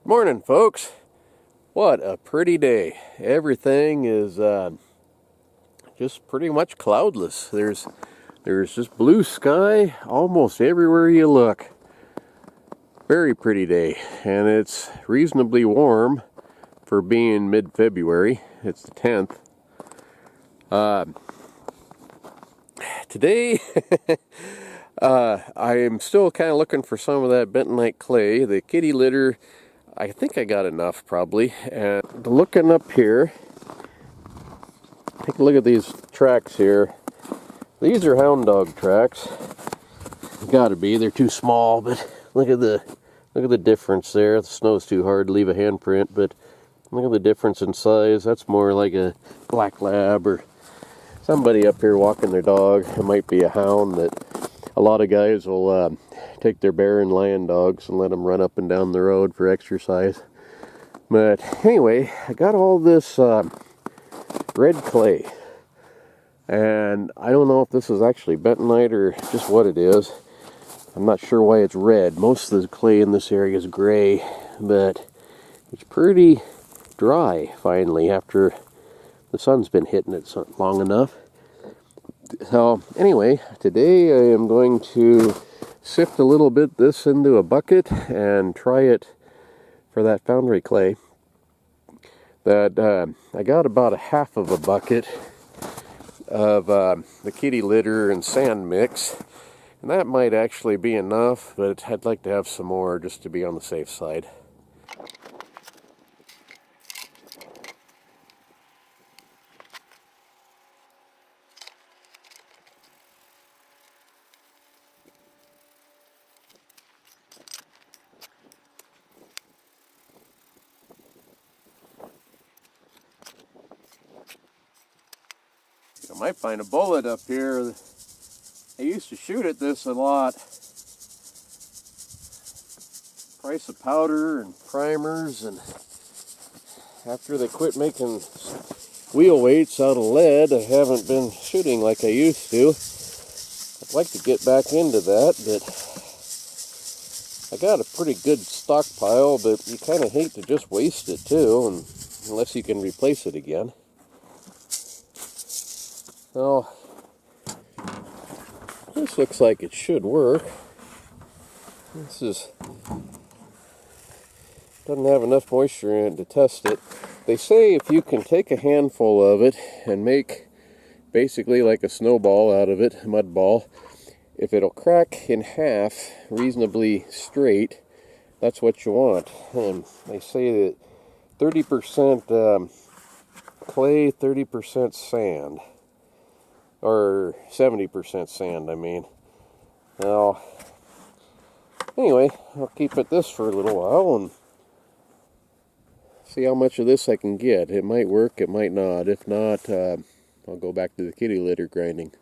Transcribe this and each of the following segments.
Morning, folks. What a pretty day. Everything is just pretty much cloudless. There's just blue sky almost everywhere you look. Very pretty day, and it's reasonably warm for being mid-February. It's the 10th. Today, I am still kind of looking for some of that bentonite clay. The kitty litter, I think I got enough probably. And looking up here, take a look at these tracks here. These are hound dog tracks. Gotta be. They're too small, but look at the difference there. The snow's too hard to leave a handprint, but look at the difference in size. That's more like a black lab or somebody up here walking their dog. It might be a hound that a lot of guys will take their bear and lion dogs and let them run up and down the road for exercise. But anyway, I got all this red clay, and I don't know if this is actually bentonite or just what it is. I'm not sure why it's red. Most of the clay in this area is gray, but it's pretty dry finally after the sun's been hitting it long enough. So anyway, today I am going to sift a little bit this into a bucket and try it for that Foundry clay. That I got about a half of a bucket of the kitty litter and sand mix, and that might actually be enough, but I'd like to have some more just to be on the safe side. I might find a bullet up here. I used to shoot at this a lot. Price of powder and primers, and after they quit making wheel weights out of lead, I haven't been shooting like I used to. I'd like to get back into that, but I got a pretty good stockpile, but you kind of hate to just waste it too, and unless you can replace it again. So, this looks like it should work. Doesn't have enough moisture in it to test it. They say if you can take a handful of it and make basically like a snowball out of it, a mud ball, if it'll crack in half reasonably straight, that's what you want. And they say that 30% clay, 30% sand. Or 70% sand, I mean. Now, anyway, I'll keep at this for a little while and see how much of this I can get. It might work, it might not. If not, I'll go back to the kitty litter grinding.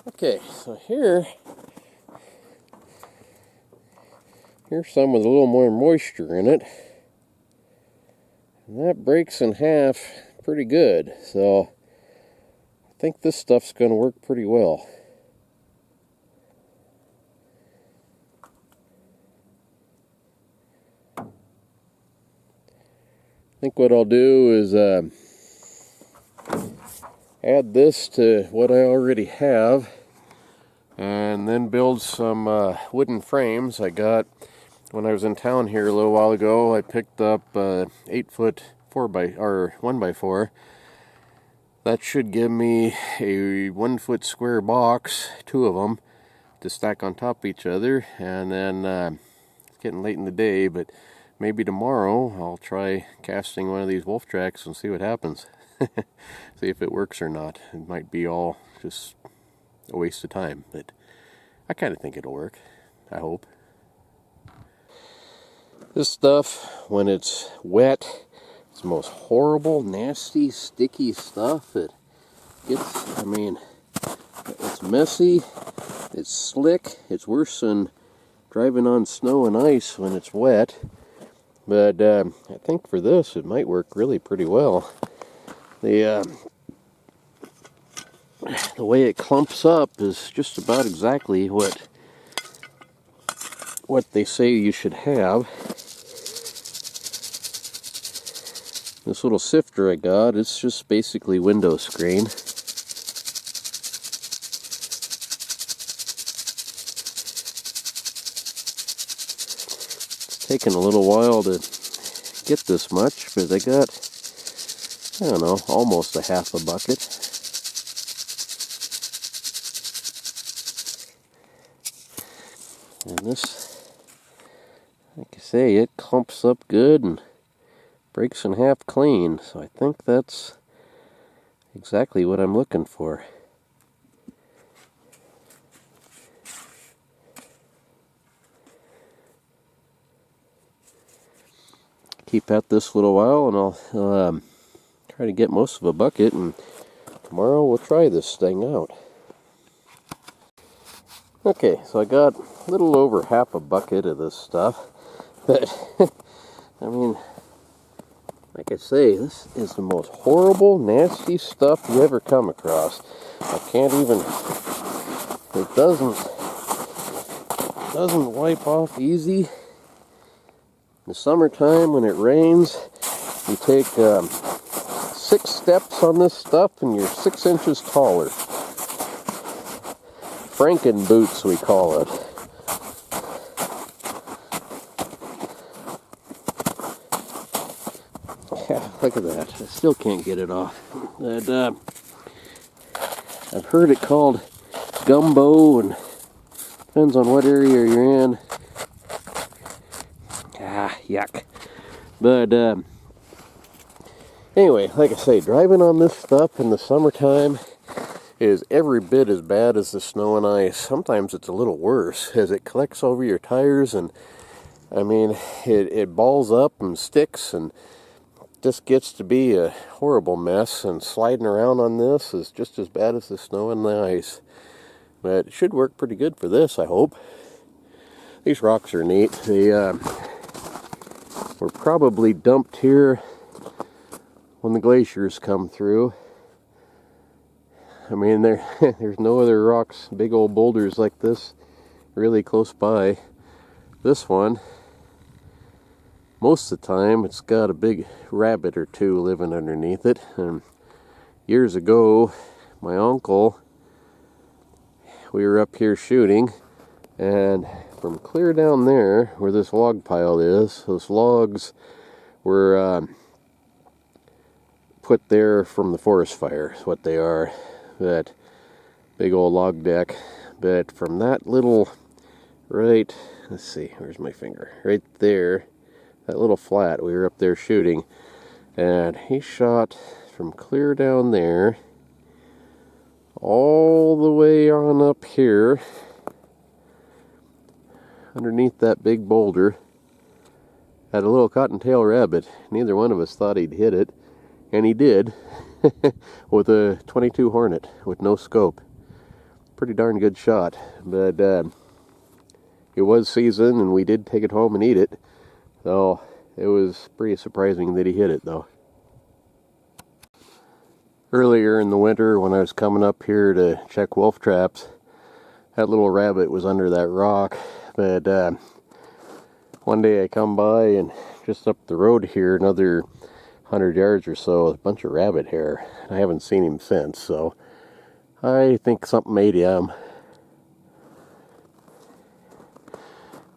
Okay, so here's some with a little more moisture in it. And that breaks in half pretty good. So I think this stuff's going to work pretty well. I think what I'll do is add this to what I already have, and then build some wooden frames. I got, when I was in town here a little while ago, I picked up 8-foot 1x4. That should give me a 1-foot square box, 2 of them, to stack on top of each other. And then it's getting late in the day, but maybe tomorrow I'll try casting one of these wolf tracks and see what happens. See if it works or not. It might be all just a waste of time, but I kind of think it'll work. I hope. This stuff, when it's wet, it's the most horrible, nasty, sticky stuff. It gets, I mean, it's messy, it's slick, it's worse than driving on snow and ice when it's wet. But I think for this, it might work really pretty well. The the way it clumps up is just about exactly what they say you should have. This little sifter I got, it's just basically window screen. It's taken a little while to get this much, but I got, I don't know, almost a half a bucket. And this, like I say, it clumps up good and breaks in half clean, so I think that's exactly what I'm looking for. Keep at this a little while and I'll try to get most of a bucket, and tomorrow we'll try this thing out. Okay, so I got a little over half a bucket of this stuff, but I mean, like I say, this is the most horrible, nasty stuff you ever come across. I can't even, it doesn't wipe off easy. In the summertime when it rains, you take 6 steps on this stuff and you're 6 inches taller. Franken boots, we call it. Yeah, look at that. I still can't get it off. And, I've heard it called gumbo, and depends on what area you're in. Yuck. But anyway, like I say, driving on this stuff in the summertime is every bit as bad as the snow and ice. Sometimes it's a little worse as it collects over your tires, and I mean, it balls up and sticks and just gets to be a horrible mess, and sliding around on this is just as bad as the snow and the ice. But it should work pretty good for this, I hope. These rocks are neat. They were probably dumped here when the glaciers come through. I mean, there's no other rocks, big old boulders like this, really close by. This one, most of the time, it's got a big rabbit or two living underneath it. And years ago, my uncle, we were up here shooting, and from clear down there, where this log pile is, those logs were put there from the forest fire, is what they are. That big old log deck. But from that little, right, let's see, where's my finger? Right there, that little flat, we were up there shooting, and he shot from clear down there all the way on up here underneath that big boulder at a little cottontail rabbit. Neither one of us thought he'd hit it, and he did. With a .22 Hornet with no scope. Pretty darn good shot. But it was season, and we did take it home and eat it. So it was pretty surprising that he hit it, though. Earlier in the winter, when I was coming up here to check wolf traps, that little rabbit was under that rock. But one day I come by, and just up the road here, another 100 yards or so, a bunch of rabbit hair. I haven't seen him since, so I think something ate him.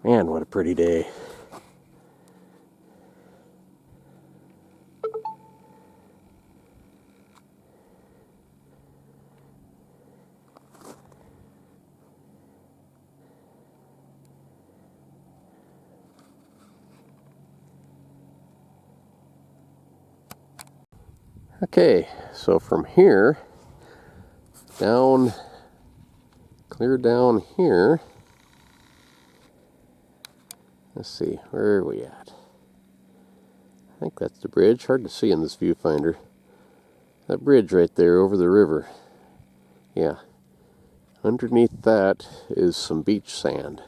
Man, what a pretty day. Okay, so from here, down, clear down here, let's see, where are we at? I think that's the bridge, hard to see in this viewfinder. That bridge right there over the river. Yeah, underneath that is some beach sand.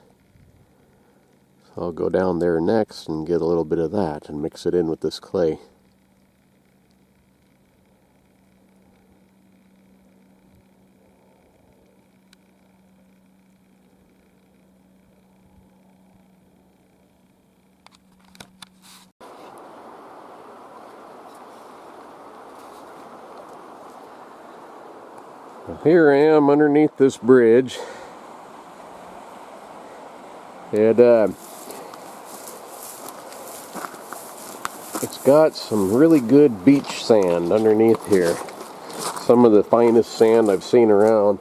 So I'll go down there next and get a little bit of that and mix it in with this clay. Here I am underneath this bridge, and it's got some really good beach sand underneath here. Some of the finest sand I've seen around.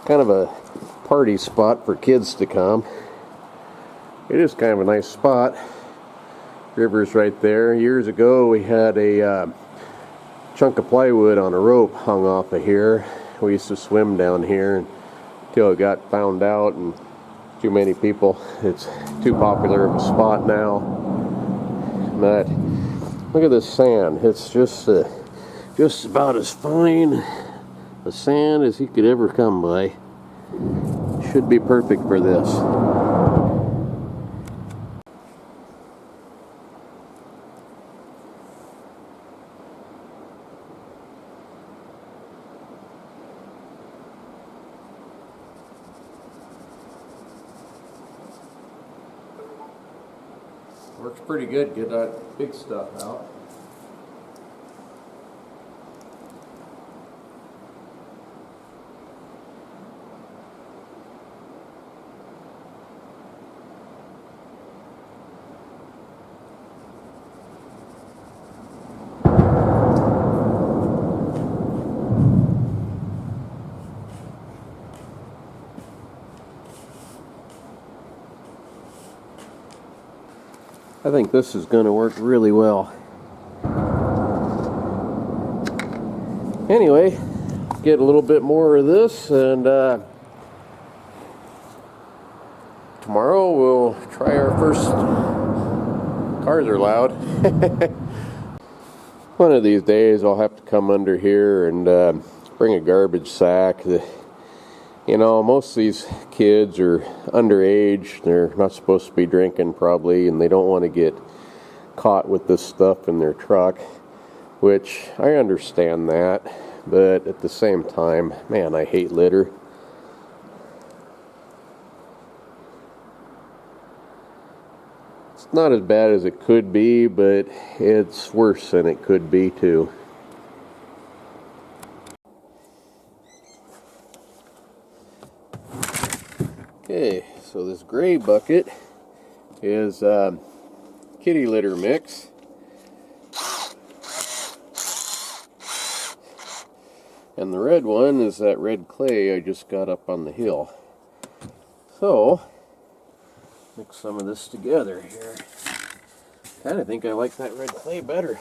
Kind of a party spot for kids to come. It is kind of a nice spot. River's right there. Years ago we had a chunk of plywood on a rope hung off of here. We used to swim down here until it got found out and too many people. It's too popular of a spot now. But look at this sand. It's just about as fine a sand as you could ever come by. Should be perfect for this. Works pretty good. Get that big stuff out. I think this is going to work really well. Anyway, get a little bit more of this, and tomorrow we'll try our first. Cars are loud. One of these days I'll have to come under here and bring a garbage sack. You know, most of these kids are underage. They're not supposed to be drinking probably, and they don't want to get caught with this stuff in their truck, which I understand that, but at the same time, man, I hate litter. It's not as bad as it could be, but it's worse than it could be too. Okay, so this gray bucket is kitty litter mix. And the red one is that red clay I just got up on the hill. So, mix some of this together here. Kind of think I like that red clay better.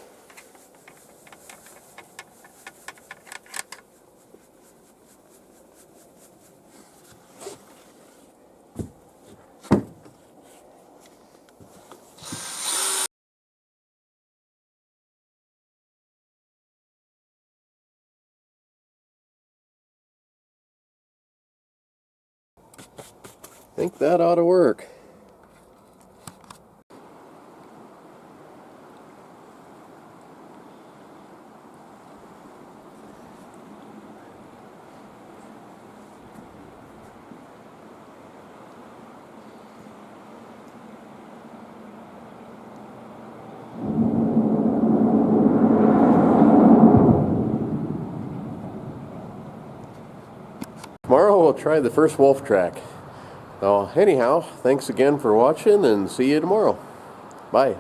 I think that ought to work. Tomorrow we'll try the first wolf track. So anyhow, thanks again for watching, and see you tomorrow. Bye.